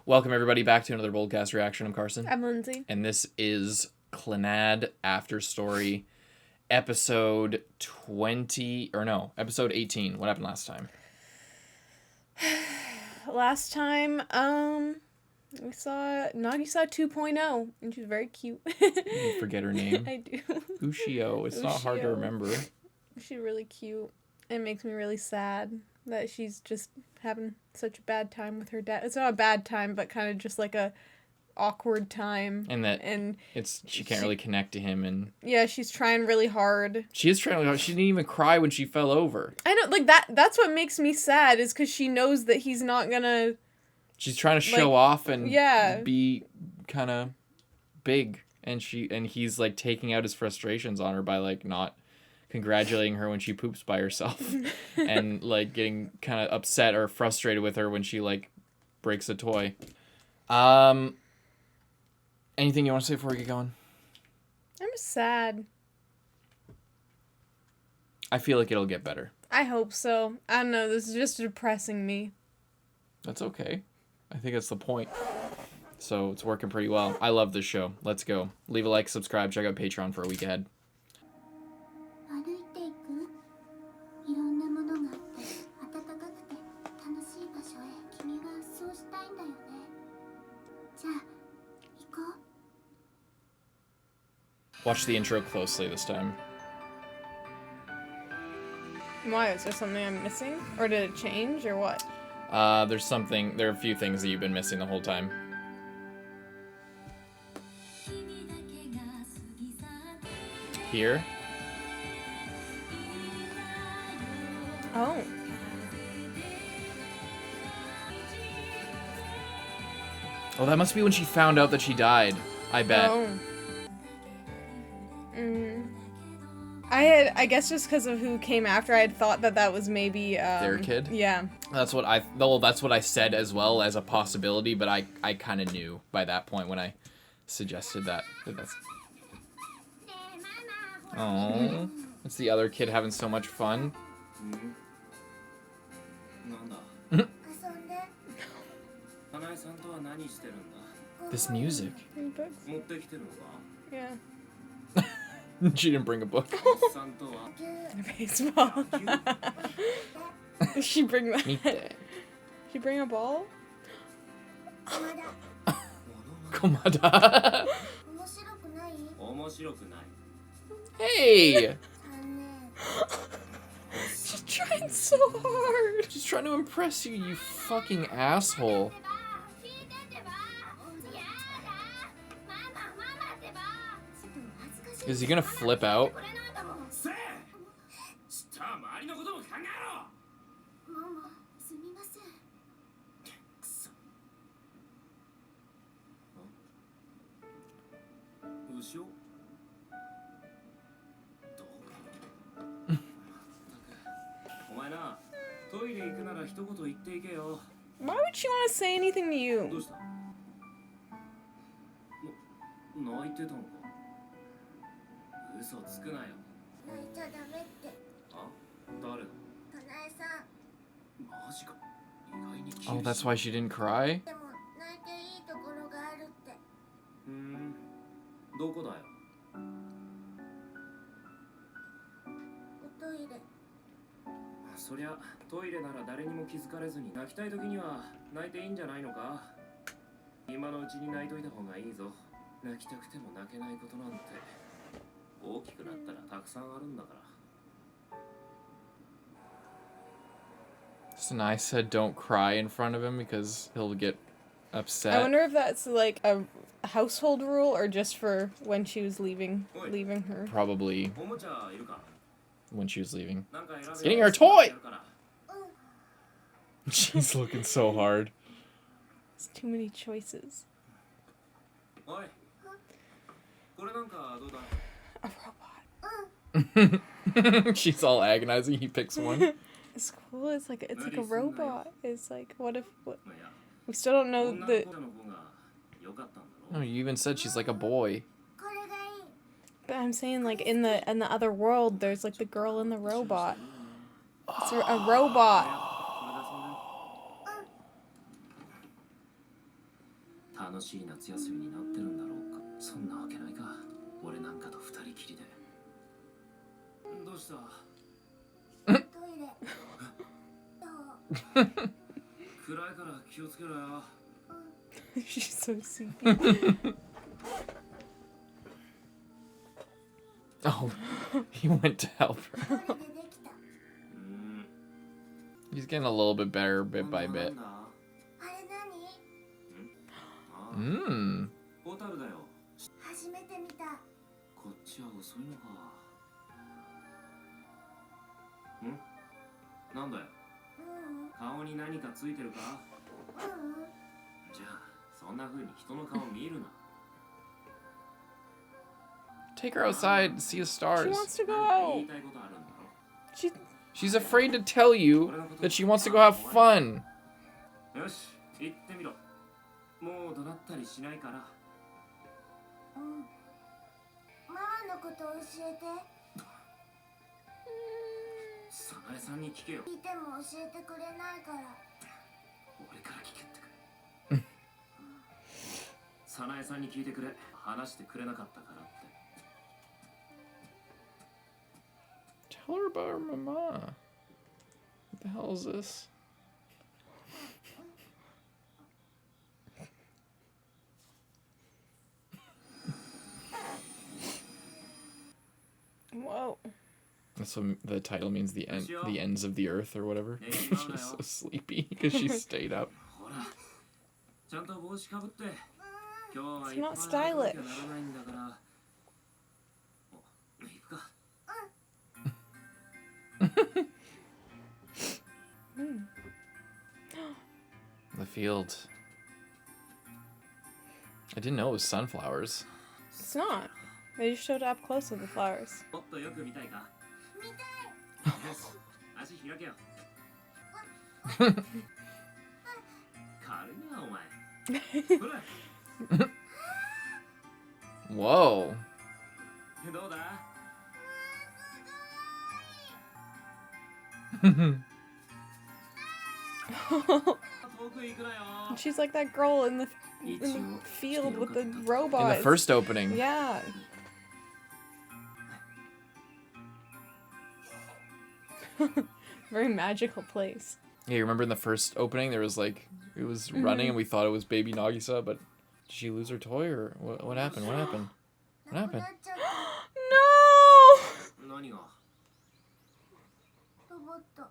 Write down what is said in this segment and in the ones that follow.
Welcome everybody back to another Boldcast reaction. I'm Carson. I'm Lindsay. And this is Clannad After Story, episode 18. What happened last time? Last time, we saw Nagisa 2.0, and she's very cute. You forget her name. I do. Ushio. It's not hard to remember. She's really cute. It makes me really sad that she's just having such a bad time with her dad. It's not a bad time, but kind of just like a awkward time. And she can't really connect to him, and yeah, she's trying really hard. She is trying really hard. She didn't even cry when she fell over. I know, like that's what makes me sad, is because she knows that he's not gonna. She's trying to show off and yeah, be kind of big, and he's like taking out his frustrations on her by like not congratulating her when she poops by herself and like getting kind of upset or frustrated with her when she like breaks a toy. Anything you want to say before we get going? I'm sad. I feel like it'll get better. I hope so. I don't know, this is just depressing me. That's okay. I think that's the point. So it's working pretty well. I love this show. Let's go. Leave a like, subscribe, check out Patreon for a week ahead. Watch the intro closely this time. Why? Is there something I'm missing? Or did it change, or what? There are a few things that you've been missing the whole time. Here. Oh. Oh, that must be when she found out that she died, I bet. Oh. I guess just because of who came after, I had thought that was maybe, their kid? Yeah. That's what I said as well as a possibility, but I kind of knew by that point when I suggested that. Oh, it's the other kid having so much fun. This music. Yeah. She didn't bring a book. Baseball. Did she bring that? Did she bring a ball? Komada. Hey! She's trying so hard. She's trying to impress you, you fucking asshole. Is he gonna flip out? Why would she want to say anything to you? Oh, that's why she didn't cry? Sanai said don't cry in front of him because he'll get upset. I wonder if that's like a household rule or just for when she was leaving her. Probably when she was leaving. Getting her toy! She's looking so hard. It's too many choices. A robot. She's all agonizing. He picks one. It's cool. It's like a robot. It's like, what? We still don't know the. No, you even said she's like a boy. But I'm saying, like, in the other world, there's like the girl and the robot. It's a robot. 楽しい夏休みになってるんだろうか。そんなわけないか。俺なんかと二人きりで。どうした？トイレ。暗いから気をつけろよ。She's so sleepy. Oh, he went to help her. トイレできた。He's getting a little bit better bit by bit. あれ何？Mmm. ホタルだよ。初めて見た。こっちは遅いのか。なんだよ。顔に何かついてるか？じゃあそんな風に人の顔見るな。 Take her outside and see the She stars. wants to go 言 out. いたいことあるんだろ。 She She's afraid to tell you that she wants to go have fun. よし、行ってみろ。もう怒鳴ったりしないから。ママのこと教えて。早苗さんに聞けよ。聞いても教えてくれないから。俺から聞けってか。早苗さんに聞いてくれ。話してくれなかったからって。 Tell her about her mama. What the hell is this? Whoa. That's what the title means, the ends of the earth or whatever. She's so sleepy because she stayed up. ほら、ちゃんと帽子かぶって。今日は It's いっぱい not 歩かなきゃ stylish. ならないんだから。お、行くか。The field. I didn't know it was sunflowers. It's not. They just showed up close with the flowers. もっとよく見たいか。見たい。よし、足開けよ。軽いなお前。ほら、 Whoa. どうだ？ 遠く行くなよ。 She's like that girl in the field with the In robots. the first opening. Yeah. Very magical place. Yeah, you remember in the first opening there was like it was running and we thought it was baby Nagisa, but did she lose her toy or what happened? What happened? What なく happened? なっちゃった。 No! 何が？ロボット。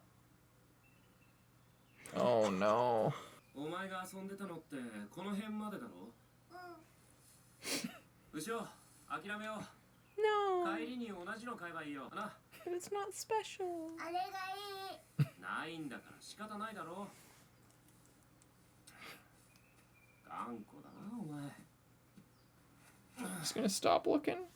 Oh no. お前が遊んでたのってこの辺までだろ？後ろ、諦めよう。 No. 帰りに同じの買えばいいよな。 But it's not special. あれがいい。ないんだから仕方ないだろ。頑固だなお前。 Just gonna stop looking?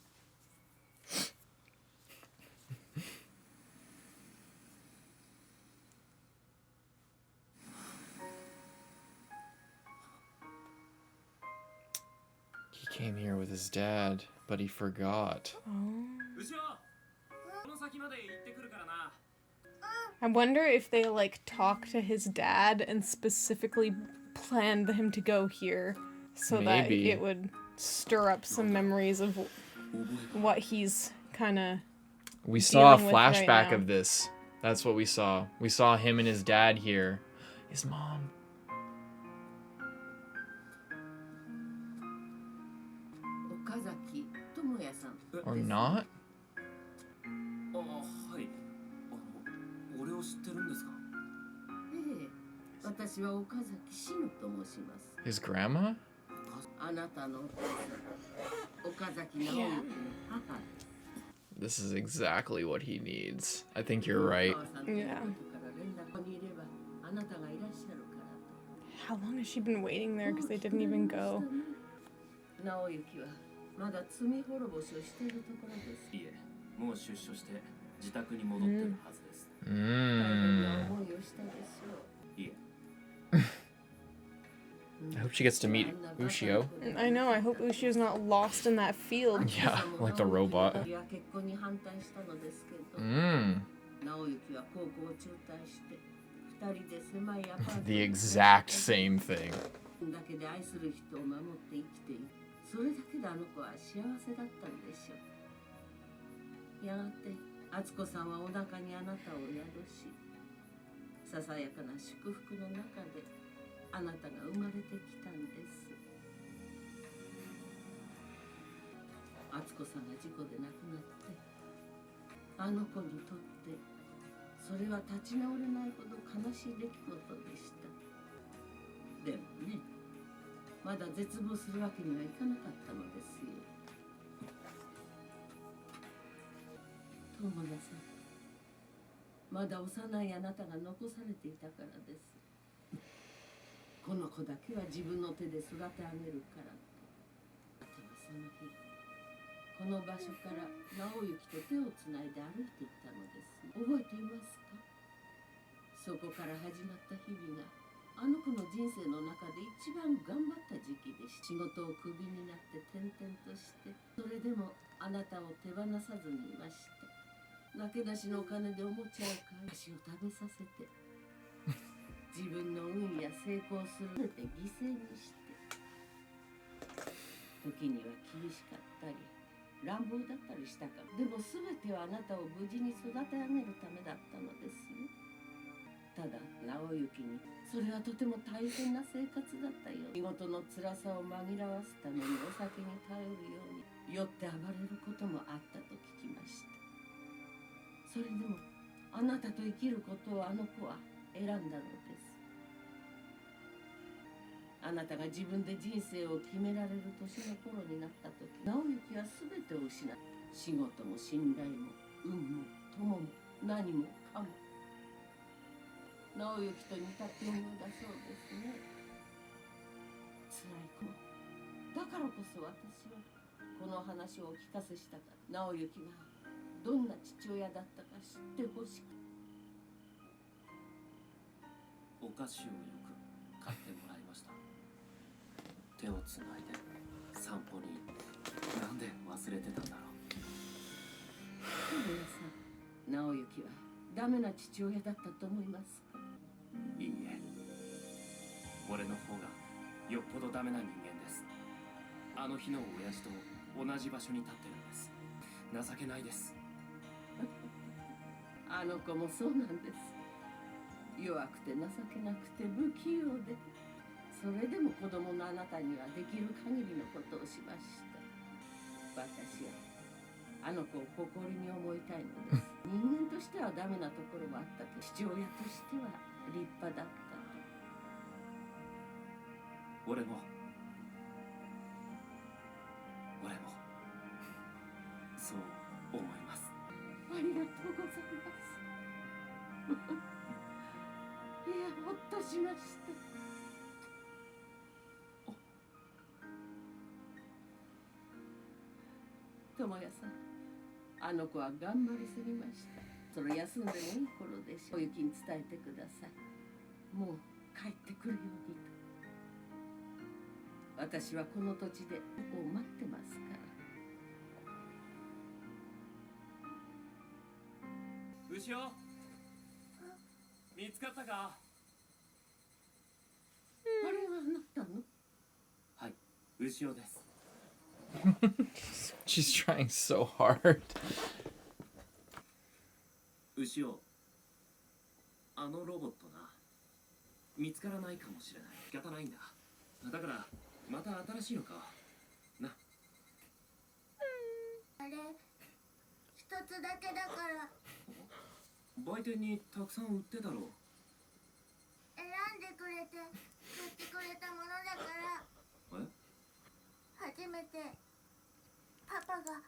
He came here with his dad, but he forgot. 後ろ、この先まで行ってくるからな。 I wonder if they like talk to his dad and specifically planned him to go here so that Maybe. it would stir up some memories of what he's kind of. We saw a Dealing with right flashback now. of this. That's what we saw. We saw him and his dad here. His mom. 岡崎智也さん Or です。 not? あ、はい。俺を知ってるんですか？ええ、私は岡崎志乃と申します。 His grandma? あなたのお父さん、岡崎直之の母。 This is exactly what he needs. I think you're right. お母さんということから連絡にいればあなたがいらっしゃるからと。 How long has she been waiting there? Because they didn't even go. 直之はまだ罪滅ぼしをしているところです。いえ、もう出所して自宅に戻ってるはずです。大変な Mmm. 思いをしたでしょう。いえ、 I hope she gets to meet Ushio. I know. I hope Ushio's not lost in that field. Yeah, like the robot. 結婚に反対したのですけど、 Mmm. 直之は高校を中退して二人で狭いアパート The exact same thing. 分だけで愛する人を守って生きている。それだけであの子は幸せだったんでしょう。やがて敦子さんはお腹にあなたを宿し、ささやかな祝福の中であなたが生まれてきたんです。敦子さんが事故で亡くなって、あの子にとってそれは立ち直れないほど悲しい出来事でした。でもね、まだ絶望するわけにはいかなかったのですよ。友也さん、まだ幼いあなたが残されていたからです。この子だけは自分の手で育て上げるからと。あなたはその日、この場所から直行と手をつないで歩いていったのです。覚えていますか？そこから始まった日々があの子の人生の中で一番頑張った時期で、仕事をクビになって転々として、それでもあなたを手放さずにいました。なけなしのお金でおもちゃを買い、箸を食べさせて、自分の運や成功する全て犠牲にして、時には厳しかったり乱暴だったりしたから、でも全てはあなたを無事に育て上げるためだったのですよ。ただ直行にそれはとても大変な生活だったよ。仕事の辛さを紛らわすためにお酒に頼るように酔って暴れることもあったと聞きました。それでもあなたと生きることをあの子は選んだのです。あなたが自分で人生を決められる年の頃になった時、直行は全てを失った。仕事も信頼も運も友も何もかも。直行と似た境遇だそうですね。辛い子。だからこそ私はこの話をお聞かせしたから、直行がどんな父親だったか知ってほしく。お菓子をよく買ってもらいました。手をつないで散歩に。なんで忘れてたんだろう。友也さん、直行はダメな父親だったと思いますか？いいえ、俺の方がよっぽどダメな人間です。あの日の親父と同じ場所に立ってるんです。情けないです。あの子もそうなんです。弱くて情けなくて不器用で、それでも子供のあなたにはできる限りのことをしました。私はあの子を誇りに思いたいのです。人間としてはダメなところはあったけど、父親としては立派だったと。俺もそう思います。ありがとうございます。いや、ほっとしました。智也さん、あの子は頑張りすぎました。それ休んでもいい頃でしょう。お雪に伝えてください。もう帰ってくるようにと。私はこの土地でここを待ってますから。牛尾、見つかったか？あれはあなたの？はい、牛尾です。She's trying so hard. 牛尾、あのロボットな、見つからないかもしれない。仕方ないんだ。だからまた新しいのかな。あれ一つだけだから。売店にたくさん売ってたろう。選んでくれて買ってくれたものだから。え？初めてパパが。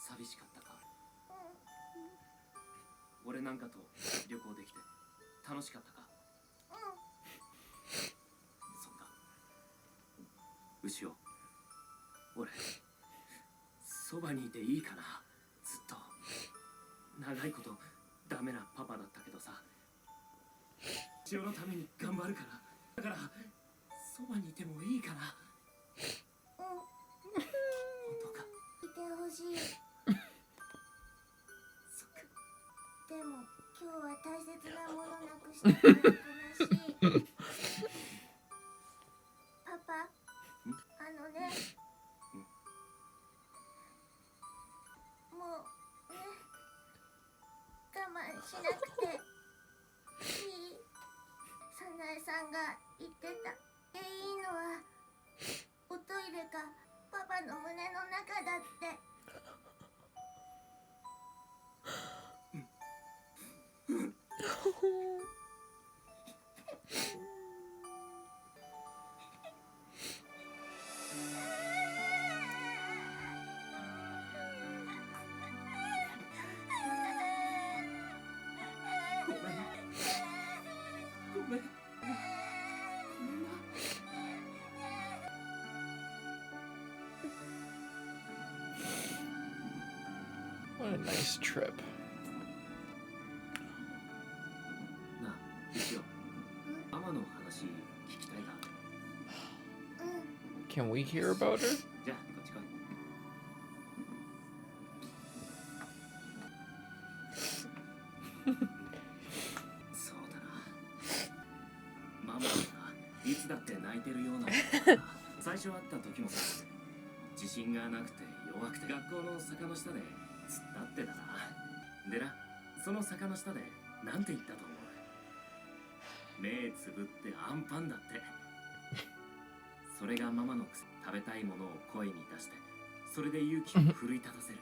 寂しかったか？俺なんかと旅行できて楽しかったか？そんな牛尾、俺そばにいていいかな。ずっと長いことダメなパパだったけどさ、牛尾のために頑張るから。だからそばにいてもいいかな。本当か？いてほしい。そっか。今日は大切なものなくしたから悲しい。パパ、あのね、もうね、我慢しなくていい。早苗さんが言ってた。いいのはおトイレかパパの胸の中だって。ごめん。ごめん。ごめんな。What a nice trip. なあ、一応ママの話聞きたいが。Can we hear about her? じゃあこっち来い。そうだな。ママはいつだって泣いてるようなもんだから最初会った時もさ、自信がなくて弱くて学校の坂の下で突っ立ってたな。でな、その坂の下でなんて言ったと思う？目つぶってアンパンだって。それがママの癖。食べたいものを声に出して、それで勇気を奮い立たせる。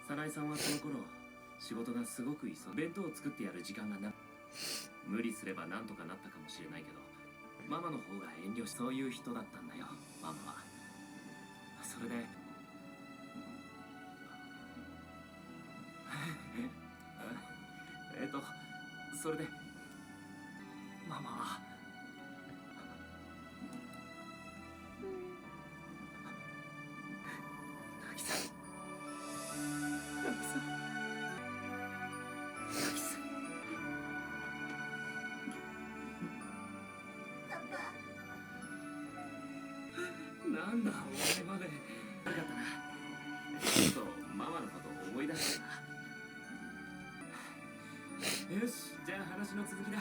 早苗さんはその頃仕事がすごく忙しい。弁当を作ってやる時間がな。無理すればなんとかなったかもしれないけど、ママの方が遠慮し、そういう人だったんだよ、ママは。それでそれでママは渚パパ、なんだお前まで。よかったな。ちょっとママのことを思い出したな。よし、じゃあ話の続きだ。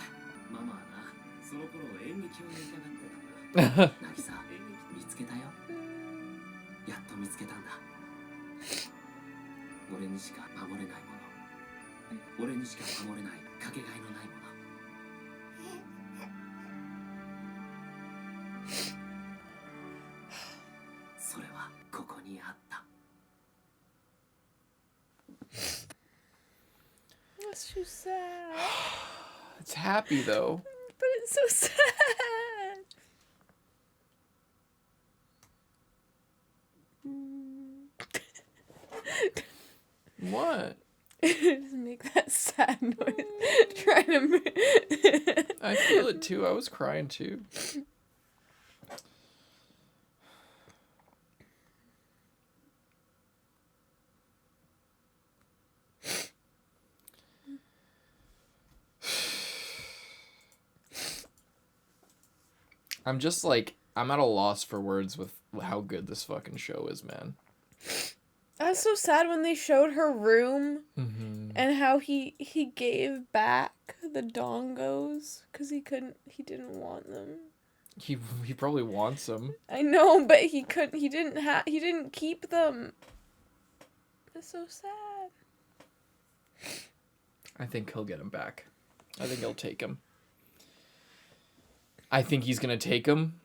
ママはな、その頃演劇をやりたがってたんだ。渚、演劇見つけたよ。やっと見つけたんだ。俺にしか守れないもの、俺にしか守れないかけがえのないもの。それはここにあった。 That's too sad. It's happy though. But it's so sad. What? Just make that sad noise. Trying to. I feel it too. I was crying too. I'm just like, I'm at a loss for words with how good this fucking show is, man. I was so sad when they showed her room Mm-hmm. and how he gave back the dongos because he didn't want them. He probably wants them. I know, but he didn't keep them. It's so sad. I think he'll get him back. I think he'll take him. I think he's gonna take him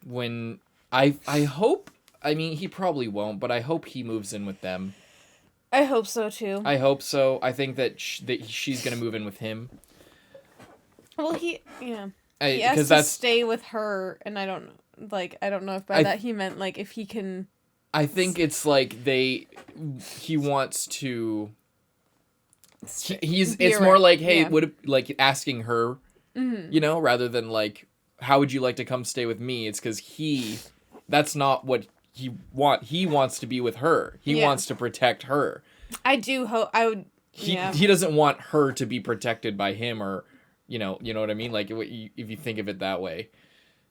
when I hope. I mean, he probably won't, but I hope he moves in with them. I hope so too. I hope so. I think that she's gonna move in with him. Well, he has to stay with her, and I don't know if by that he meant like if he can. I think it's like he wants to. It's more like, hey, like asking her, you know, rather than like, how would you like to come stay with me? It's because that's not what he wants to be with her. He wants to protect her. I do hope I would. He doesn't want her to be protected by him, or you know what I mean. Like if you think of it that way,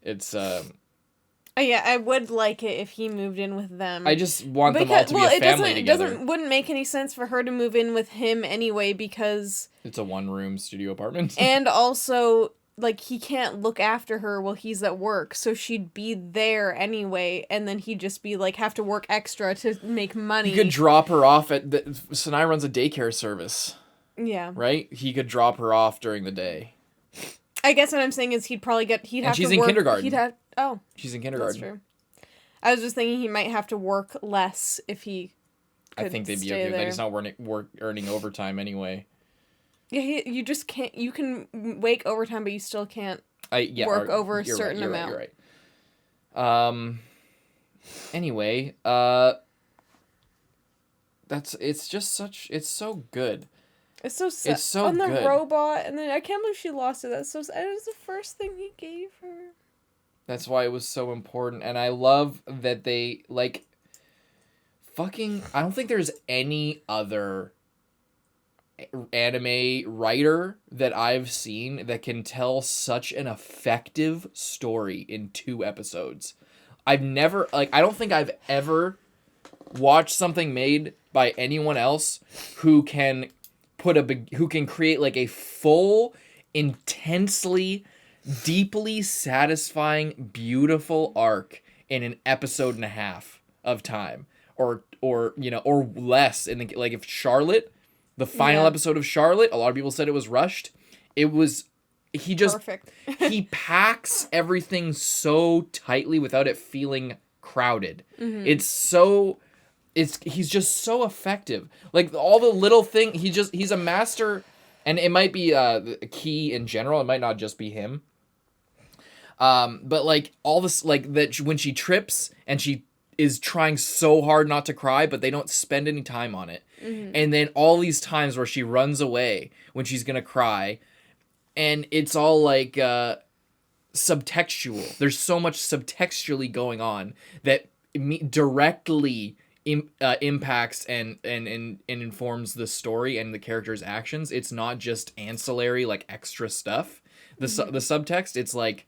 it's. I Yeah, I would like it if he moved in with them. I just want them all to be a family together. Wouldn't make any sense for her to move in with him anyway because It's a one-room studio apartment. and also like he can't look after her while he's at work, so she'd be there anyway, and then he'd just be like have to work extra to make money. He could drop her off at Sanai runs a daycare service. Yeah. Right? He could drop her off during the day. I guess what I'm saying is he'd have she's to in work. kindergarten. She's in kindergarten. That's true. I was just thinking he might have to work less if he could I think they'd be stay okay with that. there. He's not earning overtime anyway. Yeah, you just can't. You can wake overtime, but you still can't work over a certain amount. You're right. Anyway, it's so good. It's so sad. It's so on the good. robot, and then I can't believe she lost it. That's so sad. It was the first thing he gave her. That's why it was so important, and I love that they fucking. I don't think there's any other anime writer that I've seen that can tell such an effective story in 2 episodes. I've never I don't think I've ever watched something made by anyone else who can create like a full, intensely, deeply satisfying, beautiful arc in an episode and a half of time, or less. And like if Charlotte. The final episode of Charlotte, a lot of people said it was rushed. Perfect. He packs everything so tightly without it feeling crowded. Mm-hmm. He's just so effective. Like all the little thing, he's a master, and it might be a key in general. It might not just be him. But like all this, like that when she trips and she is trying so hard not to cry, but they don't spend any time on it. Mm-hmm. And then all these times where she runs away when she's gonna cry, and it's all like subtextual. There's so much subtextually going on that directly impacts and informs the story and the character's actions. It's not just ancillary like extra stuff. The subtext, it's like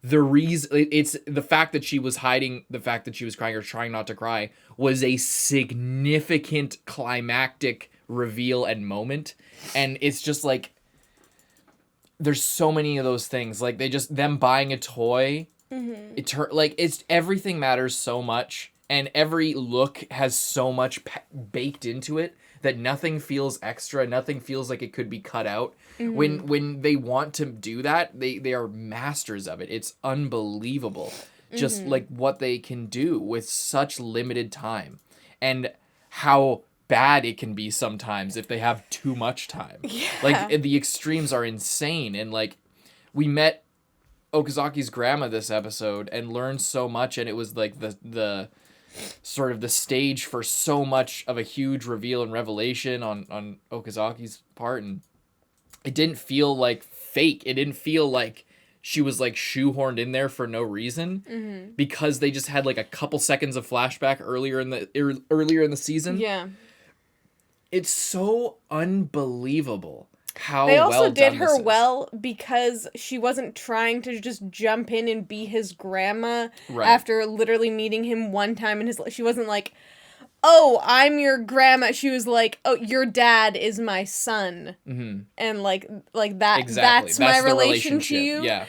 the reason, it's the fact that she was hiding, the fact that she was crying or trying not to cry was a significant climactic reveal and moment. And it's just like, there's so many of those things. Like them buying a toy, it's everything matters so much. And every look has so much baked into it that nothing feels extra. Nothing feels like it could be cut out. Mm-hmm. When they want to do that, they are masters of it. It's unbelievable. Just like what they can do with such limited time, and how bad it can be sometimes if they have too much time. Yeah. Like the extremes are insane. And like we met Okazaki's grandma this episode and learned so much, and it was like the sort of the stage for so much of a huge reveal and revelation on Okazaki's part, and it didn't feel like fake. It didn't feel like she was like shoehorned in there for no reason, because they just had like a couple seconds of flashback earlier in the season. Yeah, it's so unbelievable how they also well did done her this is. well, because she wasn't trying to just jump in and be his grandma Right. after literally meeting him one time in his life. She wasn't like, oh, I'm your grandma. She was like, oh, your dad is my son. Mm-hmm. And like that, exactly. that's my relation to you. Yeah.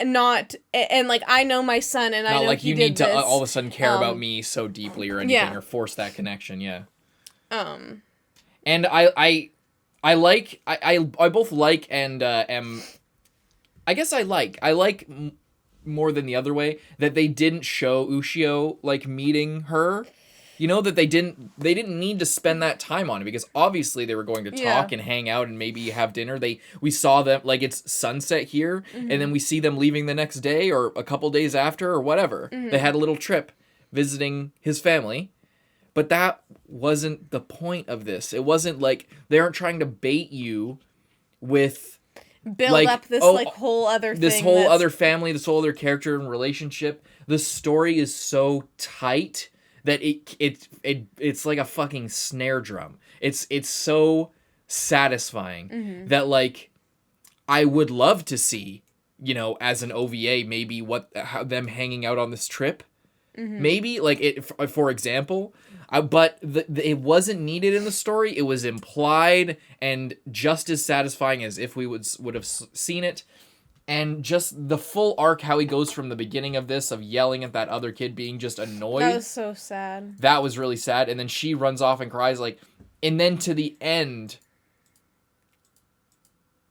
Not, and like, I know my son, and not I know like he you did need to this. all of a sudden care about me so deeply or anything, yeah. or force that connection. Yeah. And I both like and am, I guess I like more than the other way that they didn't show Ushio like meeting her. You know, that they didn't need to spend that time on it, because obviously they were going to talk and hang out and maybe have dinner. We saw them, like, it's sunset here, and then we see them leaving the next day or a couple days after or whatever. They had a little trip visiting his family, but that wasn't the point of this. It wasn't like they aren't trying to bait you with build up this whole other this thing, whole other family, this whole other character and relationship. The story is so tight that it's like a fucking snare drum. It's so satisfying that, like, I would love to see you know, as an OVA, maybe how them hanging out on this trip. Maybe, like, it, for example, but it wasn't needed in the story. It was implied and just as satisfying as if we would have seen it. And just the full arc, how he goes from the beginning of this, of yelling at that other kid, being just annoyed. That was so sad. That was really sad. And then she runs off and cries, like, and then to the end.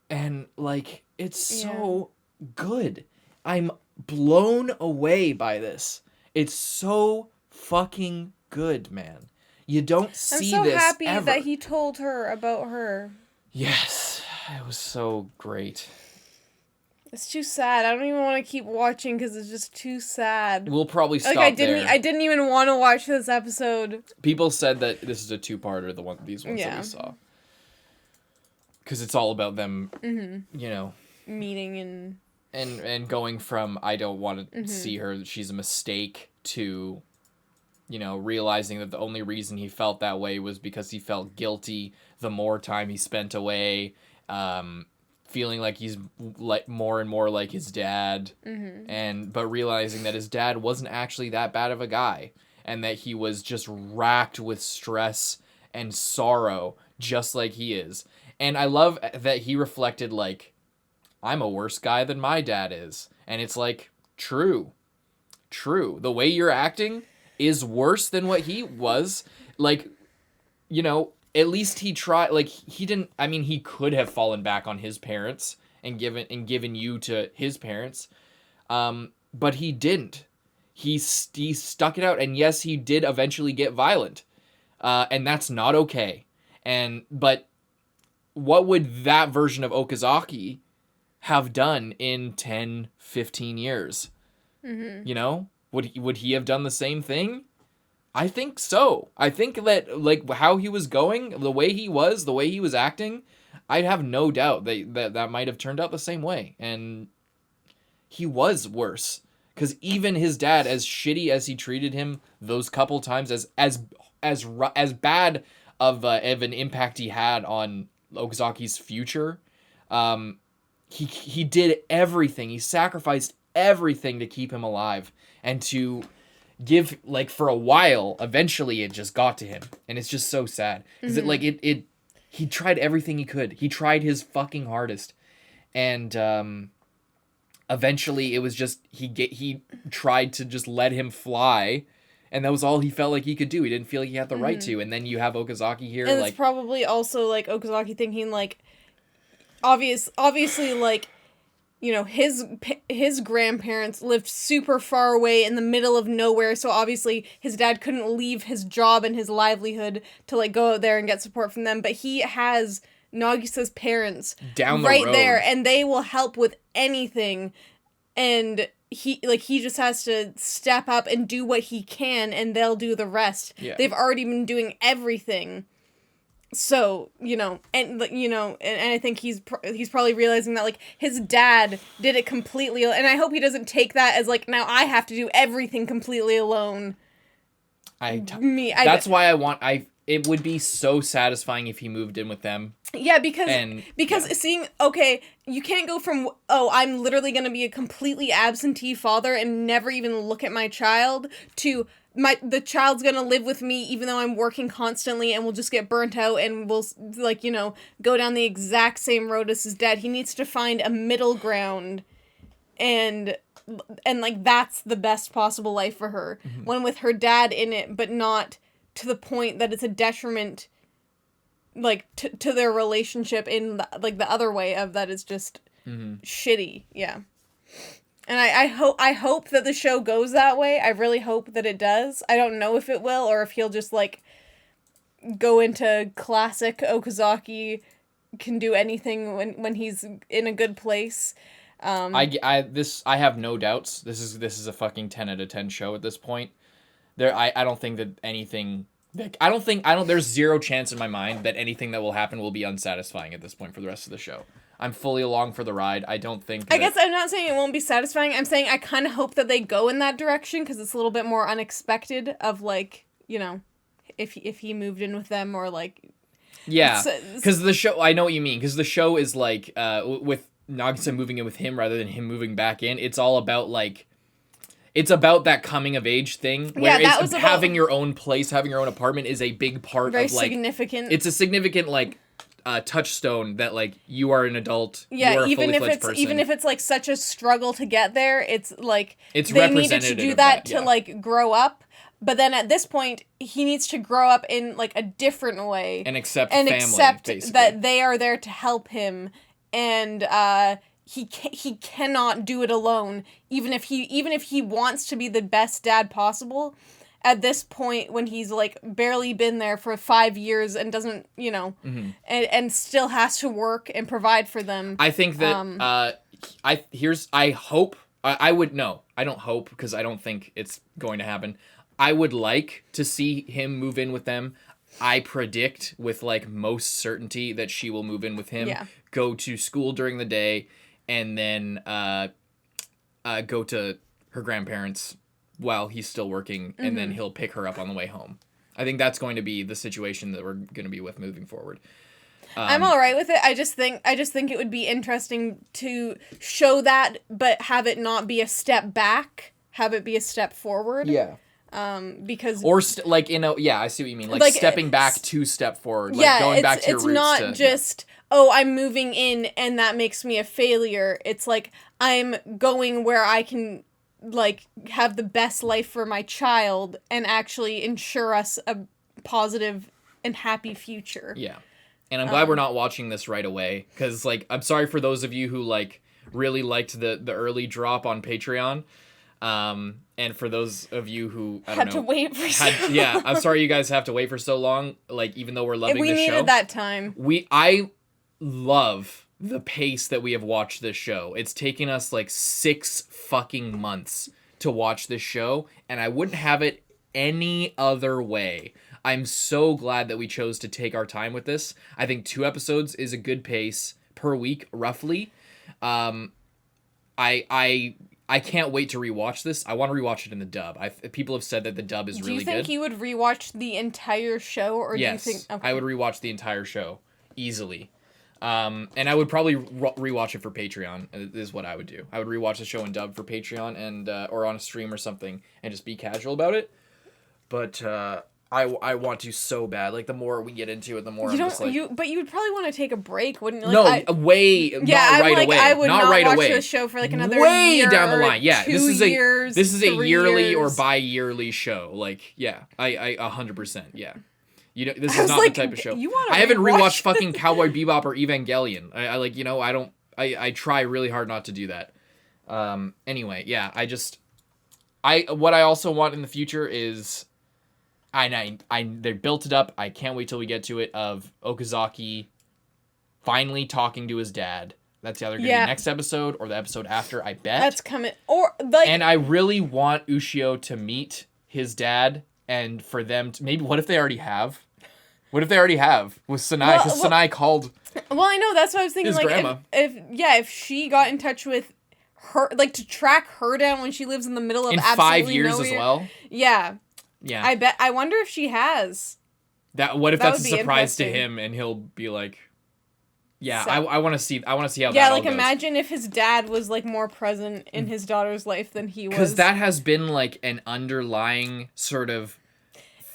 And, like, it's so good. I'm blown away by this. It's so fucking good, man. You don't see this I'm so happy ever. that he told her about her. Yes, it was so great. It's too sad. I don't even want to keep watching because it's just too sad. We'll probably stop I didn't even want to watch this episode. People said that this is a two-parter, these ones that we saw. Because it's all about them, you know, meeting and going from I don't want to see her, she's a mistake, to, you know, realizing that the only reason he felt that way was because he felt guilty the more time he spent away, feeling like he's like more and more like his dad, but realizing that his dad wasn't actually that bad of a guy, and that he was just racked with stress and sorrow just like he is. And I love that he reflected, like, I'm a worse guy than my dad is. And it's like, true. The way you're acting is worse than what he was. Like, you know, at least he tried, like, he didn't, I mean, he could have fallen back on his parents and given you to his parents. But he didn't. He stuck it out. And yes, he did eventually get violent. And that's not okay. But what would that version of Okazaki have done in 10, 15 years? You know? Would he have done the same thing? I think so. I think that, like, how he was going, the way he was acting, I'd have no doubt that might have turned out the same way. And he was worse. Because even his dad, as shitty as he treated him those couple times, as bad of an impact he had on Okazaki's future, he did everything. He sacrificed everything to keep him alive and to give, like, for a while. Eventually, it just got to him, and it's just so sad because he tried everything he could. He tried his fucking hardest, and eventually, it was just he tried to just let him fly. And that was all he felt like he could do. He didn't feel like he had the right to. And then you have Okazaki here. And it's probably also, like, Okazaki thinking, like, obviously, like, you know, his grandparents lived super far away in the middle of nowhere. So obviously his dad couldn't leave his job and his livelihood to, like, go out there and get support from them. But he has Nagisa's parents down the right road there. And they will help with anything. And he just has to step up and do what he can, and they'll do the rest. Yeah. They've already been doing everything. So, you know, and I think he's probably realizing that, like, his dad did it completely, and I hope he doesn't take that as, like, now I have to do everything completely alone. That's why it would be so satisfying if he moved in with them. Yeah, because seeing, okay, you can't go from, I'm literally going to be a completely absentee father and never even look at my child, to the child's going to live with me even though I'm working constantly and will just get burnt out and will, like, you know, go down the exact same road as his dad. He needs to find a middle ground, and like, that's the best possible life for her. One with her dad in it, but not to the point that it's a detriment, like, to their relationship in, like, the other way of that is just shitty. Yeah. And I hope that the show goes that way. I really hope that it does. I don't know if it will, or if he'll just, like, go into classic Okazaki, can do anything when he's in a good place. I have no doubts. This is a fucking 10 out of 10 show at this point. I don't think that anything, like, there's zero chance in my mind that anything that will happen will be unsatisfying at this point for the rest of the show. I'm fully along for the ride. I don't think I guess I'm not saying it won't be satisfying. I'm saying I kind of hope that they go in that direction, because it's a little bit more unexpected of, like, you know, if he moved in with them, or, like... Yeah, because the show... I know what you mean, because the show is, like, with Nagisa moving in with him rather than him moving back in. It's all about like, it's about that coming of age thing where that it's was having your own place, having your own apartment is a big part very of like significant. It's a significant like touchstone that like you are an adult. Yeah, you are a even fully if fledged it's person. even if it's like such a struggle to get there, it's like It's they needed to representative do of that that, to yeah. like grow up. But then at this point, he needs to grow up in like a different way and accept and family, accept basically. that they are there to help him, and he cannot do it alone. Even if he wants to be the best dad possible, at this point when he's like barely been there for 5 years and doesn't, Mm-hmm. and still has to work and provide for them. I think that I don't hope because I don't think it's going to happen. I would like to see him move in with them. I predict with like most certainty that she will move in with him, go to school during the day, and then go to her grandparents while he's still working, and then he'll pick her up on the way home. I think that's going to be the situation that we're going to be with moving forward. I'm all right with it. I just think it would be interesting to show that, but have it not be a step back. Have it be a step forward. Yeah. Because I see what you mean. Like stepping back to step forward. Like going back to your roots. It's not just I'm moving in and that makes me a failure. It's like I'm going where I can like have the best life for my child and actually ensure us a positive and happy future. Yeah. And I'm glad we're not watching this right away, because like I'm sorry for those of you who like really liked the early drop on Patreon. And for those of you who had to wait for I'm sorry you guys have to wait for so long. Like, even though we're loving the show, we needed that time. I love the pace that we have watched this show. It's taken us like 6 fucking months to watch this show, and I wouldn't have it any other way. I'm so glad that we chose to take our time with this. I think 2 episodes is a good pace per week, roughly. I can't wait to rewatch this. I want to rewatch it in the dub. People have said that the dub is really good. Do you think you would rewatch the entire show, or yes, do you think... Okay. I would rewatch the entire show easily. And I would probably rewatch it for Patreon, is what I would do. I would rewatch the show in dub for Patreon and or on a stream or something and just be casual about it. But I want to so bad. Like, the more we get into it, the more but you would probably want to take a break, wouldn't you? Like, not right away. I would not right watch away. the show for like another way year down the line. Yeah, 2 this is years, a 3 yearly years. or bi-yearly show. Like, yeah, I 100%. Yeah. This I is was not like, the type of show. I haven't rewatched fucking Cowboy Bebop or Evangelion. I try really hard not to do that. Anyway, yeah, what I also want in the future is, they built it up. I can't wait till we get to it, of Okazaki finally talking to his dad. That's either going to be next episode or the episode after, I bet. That's coming. Or like, and I really want Ushio to meet his dad, and for them to, maybe, what if they already have? What if they already have with Sanai? Because Sanai called. Well, I know, that's what I was thinking. His Like, grandma. if she got in touch with her, like to track her down when she lives in the middle of in absolutely 5 years nowhere. as well. Yeah. Yeah. I wonder if she has. What if that's a would be surprise to interesting. him, and he'll be like, yeah, So- I want to see how that all Yeah, like goes. imagine if his dad was like more present in his daughter's life than he was. Because that has been like an underlying sort of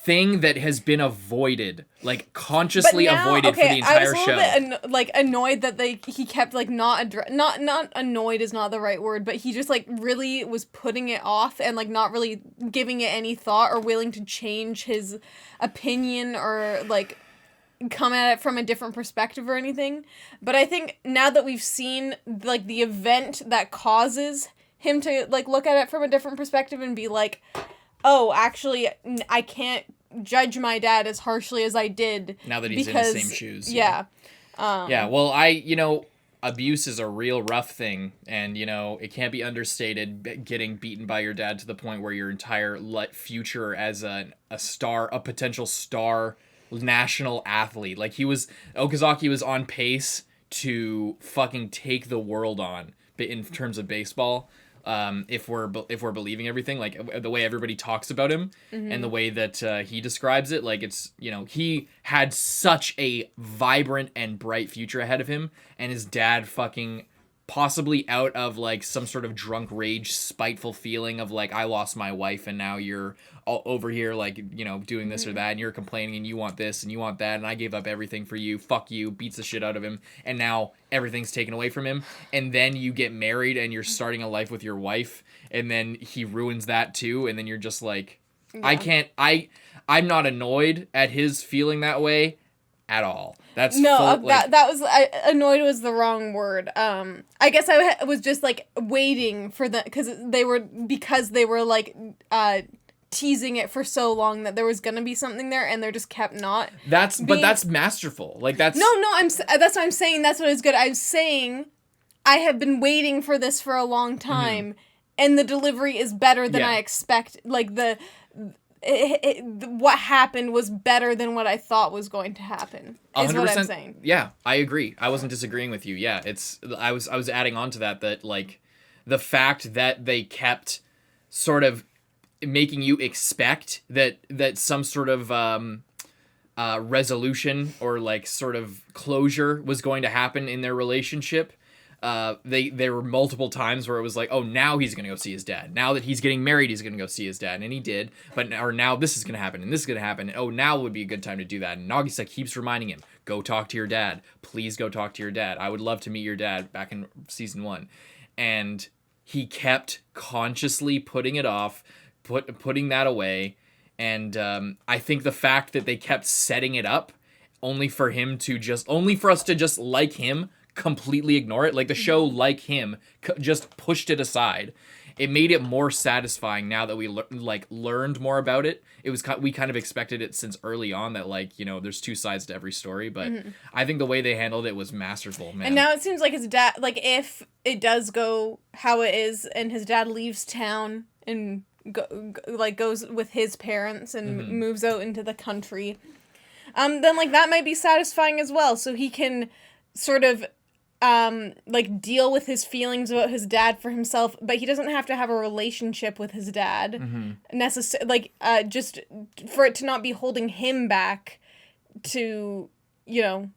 thing that has been avoided, like consciously avoided for the entire I was a show. little bit annoyed that he kept like not annoyed is not the right word, but he just like really was putting it off and like not really giving it any thought or willing to change his opinion or like come at it from a different perspective or anything. But I think now that we've seen like the event that causes him to like look at it from a different perspective and be like, oh, actually, I can't judge my dad as harshly as I did. Now that he's in the same shoes. Yeah. Well, abuse is a real rough thing, and, it can't be understated, getting beaten by your dad to the point where your entire future as a potential star national athlete. Like, Okazaki was on pace to fucking take the world on in terms of baseball. If we're believing everything, like the way everybody talks about him and the way that he describes it, like it's, he had such a vibrant and bright future ahead of him, and his dad fucking possibly out of like some sort of drunk rage, spiteful feeling of like, I lost my wife and now you're all over here like, you know, doing this or that, and you're complaining and you want this and you want that, and I gave up everything for you, fuck you, beats the shit out of him, and now everything's taken away from him. And then you get married and you're starting a life with your wife, and then he ruins that too, and then you're just like, I'm not annoyed at his feeling that way at all. That's Annoyed was the wrong word. I guess I was just like waiting for the because they were like teasing it for so long that there was gonna be something there, and they just kept not. But that's masterful. Like that's that's what I'm saying. That's what is good. I'm saying I have been waiting for this for a long time, and the delivery is better than I expect. Like what happened was better than what I thought was going to happen. Is 100%, what I'm saying. Yeah, I agree. I wasn't disagreeing with you. Yeah, I was adding on to that like the fact that they kept sort of making you expect that some sort of resolution or like sort of closure was going to happen in their relationship. There were multiple times where it was like, oh, now he's gonna go see his dad. Now that he's getting married, he's gonna go see his dad, and he did. Or now this is gonna happen, and this is gonna happen. And, oh, now would be a good time to do that. And Nagisa keeps reminding him, go talk to your dad. Please go talk to your dad. I would love to meet your dad. Back in season 1, and he kept consciously putting it off, putting that away. And I think the fact that they kept setting it up only for us to just like him, completely ignore it, like the show like him just pushed it aside. It made it more satisfying now that we learned more about it. We kind of expected it since early on that, like, you know, there's two sides to every story, but I think the way they handled it was masterful, man. And now it seems like his dad, like if it does go how it is and his dad leaves town and goes with his parents and moves out into the country, then like that might be satisfying as well, so he can sort of like deal with his feelings about his dad for himself, but he doesn't have to have a relationship with his dad just for it to not be holding him back to, you know,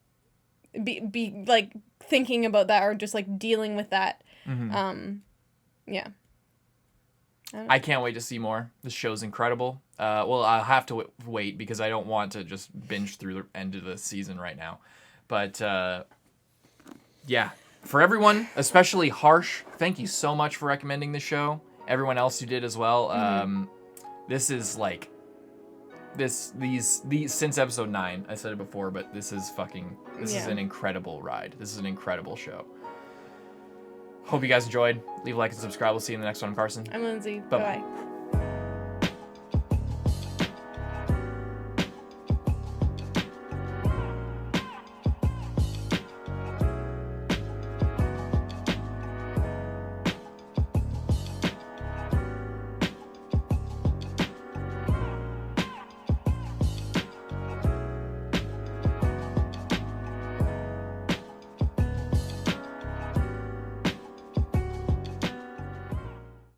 be like thinking about that or just like dealing with that. Yeah. I can't wait to see more. This show's incredible. Well, I'll have to wait because I don't want to just binge through the end of the season right now. But yeah, for everyone, especially Harsh, thank you so much for recommending the show. Everyone else who did as well. This is like these since episode 9. I said it before, but this is an incredible ride. This is an incredible show. Hope you guys enjoyed. Leave a like and subscribe. We'll see you in the next one. I'm Carson. I'm Lindsay. Bye-bye. Bye.